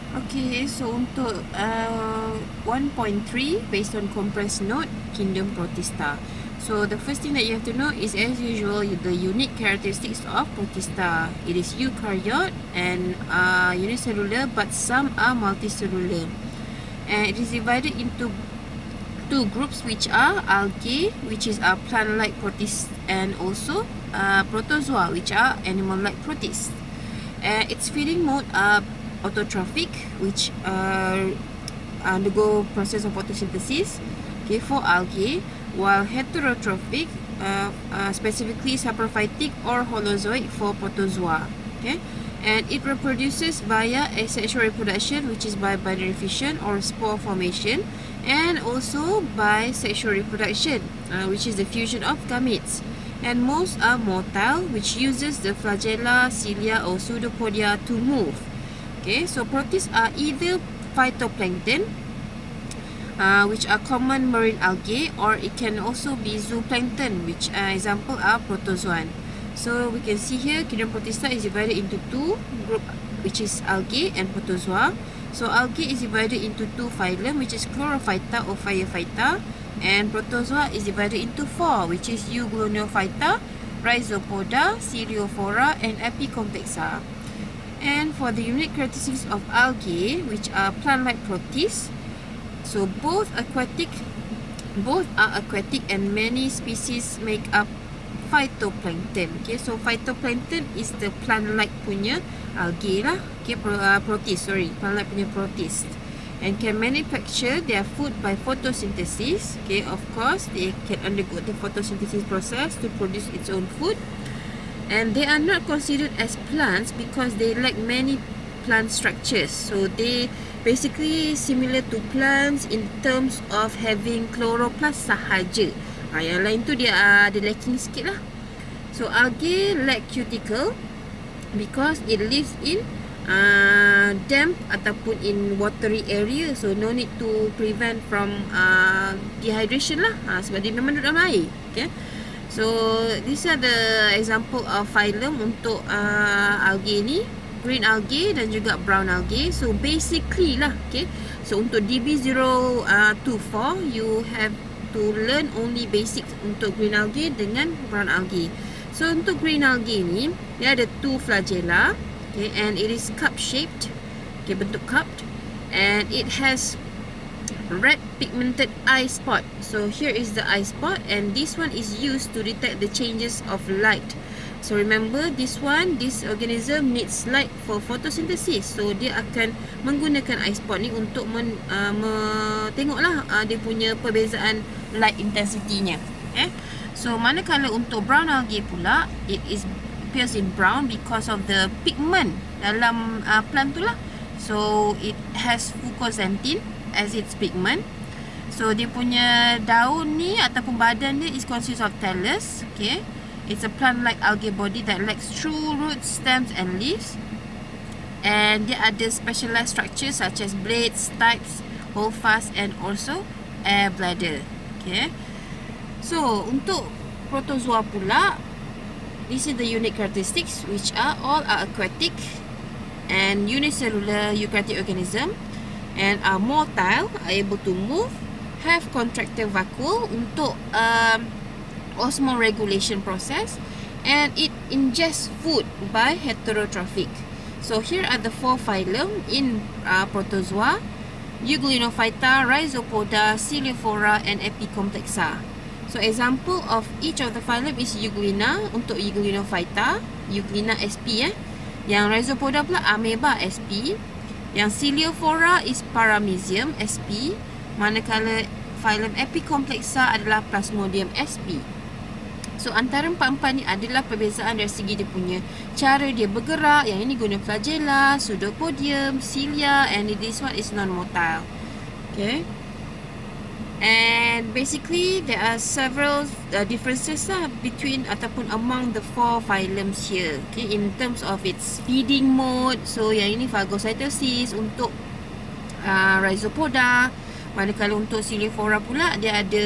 Okay, so untuk 1.3 based on compressed note, kingdom Protista. So the first thing that you have to know is, as usual, the unique characteristics of Protista. It is eukaryote and unicellular, but some are multicellular. And it is divided into two groups, which are algae, which is a plant-like protist, and also protozoa, which are animal-like protists. Its feeding mode are autotrophic, which undergo process of photosynthesis, okay, for algae, while heterotrophic, specifically saprophytic or holozoic for protozoa. Okay, and it reproduces via asexual reproduction, which is by binary fission or spore formation, and also by sexual reproduction, which is the fusion of gametes. And most are motile, which uses the flagella, cilia or pseudopodia to move. Okay, so protists are either phytoplankton, which are common marine algae, or it can also be zooplankton, which example are protozoan. So we can see here, kingdom Protista is divided into two groups, which is algae and protozoa. So algae is divided into two phylum, which is chlorophyta or firefighter, and protozoa is divided into four, which is euglonophyta, rhizopoda, celiophora, and epicomplexa. And for the unique characteristics of algae, which are plant-like protists, so both are aquatic, and many species make up phytoplankton. Okay, so phytoplankton is the plant-like punya algae lah. Okay, plant-like punya protist, and can manufacture their food by photosynthesis. Okay, of course, they can undergo the photosynthesis process to produce its own food. And they are not considered as plants because they lack many plant structures. So they basically similar to plants in terms of having chloroplast sahaja. Yang lain tu dia ada lacking sikit lah. So algae lack cuticle because it lives in damp ataupun in watery area. So no need to prevent from dehydration lah, sebab dia memang duduk dalam air. Okay, so these are the example of phylum untuk algae ni, green algae dan juga brown algae. So basically lah, okay, so untuk DB024 you have to learn only basics untuk green algae dengan brown algae. So untuk green algae ni, dia ada two flagella, okay, and it is cup shaped, okay, bentuk cupped, and it has red pigmented eye spot. So here is the eye spot, and this one is used to detect the changes of light. So remember, this organism needs light for photosynthesis. So dia akan menggunakan eye spot ni untuk tengoklah dia punya perbezaan light intensity-nya. So manakala untuk brown algae pula, it appears in brown because of the pigment dalam plant tu lah. So it has fucoxanthin as its pigment. So dia punya daun ni ataupun badan dia is consist of thallus. Okay, it's a plant-like algae body that lacks true roots, stems and leaves. And dia ada specialized structures such as blades, stipes, holdfast and also air bladder. Okay, so untuk protozoa pula, this is the unique characteristics, which are all are aquatic and unicellular eukaryotic organism, and are motile, are able to move, have contractile vacuole untuk osmoregulation process, and it ingests food by heterotrophic. So here are the four phylum in protozoa: Euglonophyta, Rhizopoda, Celiophora and Epicomplexa. So example of each of the phylum is Euglena untuk Euglonophyta, Euglena sp Yang Rhizopoda pula Amoeba sp. Yang Celiophora is Paramecium sp, manakala phylum Epicomplexa adalah Plasmodium sp. So antara empat-empat ni adalah perbezaan dari segi dia punya cara dia bergerak. Yang ini guna flagella, pseudopodium, cilia, and this one is non-motile. Okay, and basically there are several differences lah between ataupun among the four phylums here. Okay, in terms of its feeding mode. So yang ini phagocytosis untuk Rhizopoda, manakala untuk Celiophora pula dia ada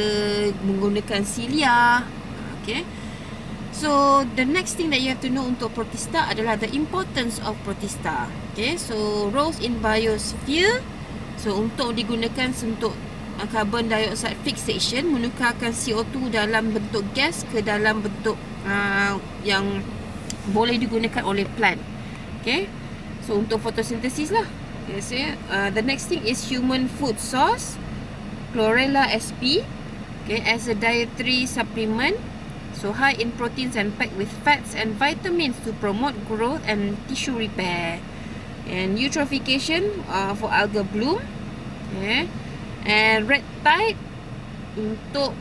menggunakan cilia. Okay, So the next thing that you have to know untuk Protista adalah the importance of Protista. Okay, so roles in biosphere. So untuk digunakan untuk carbon dioxide fixation, menukarkan CO2 dalam bentuk gas ke dalam bentuk yang boleh digunakan oleh plant. Okay, so untuk photosynthesis lah. Okay, so the next thing is human food source, Chlorella sp. Okay, as a dietary supplement. So high in proteins and packed with fats and vitamins to promote growth and tissue repair. And eutrophication for algal bloom. Okay. And red tide untuk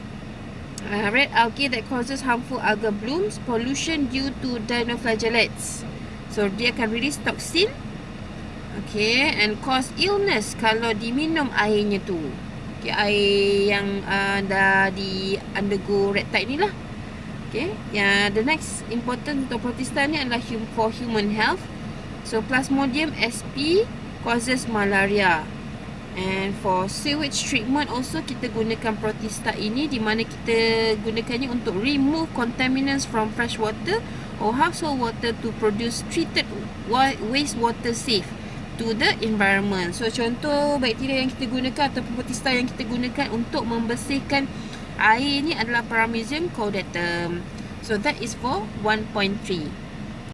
red algae that causes harmful algal blooms, pollution due to dinoflagellates. So dia akan release toxin. Okay, and cause illness kalau diminum airnya tu. Okay, air yang dah di undergo red tide ni lah. Okay, the next important untuk Protista ni adalah for human health. So Plasmodium sp causes malaria. And for sewage treatment also kita gunakan Protista ini, di mana kita gunakannya untuk remove contaminants from fresh water or household water to produce treated wastewater safe to the environment. So contoh bakteria yang kita gunakan atau Protista yang kita gunakan untuk membersihkan air ni adalah Paramecium caudatum. So that is for 1.3.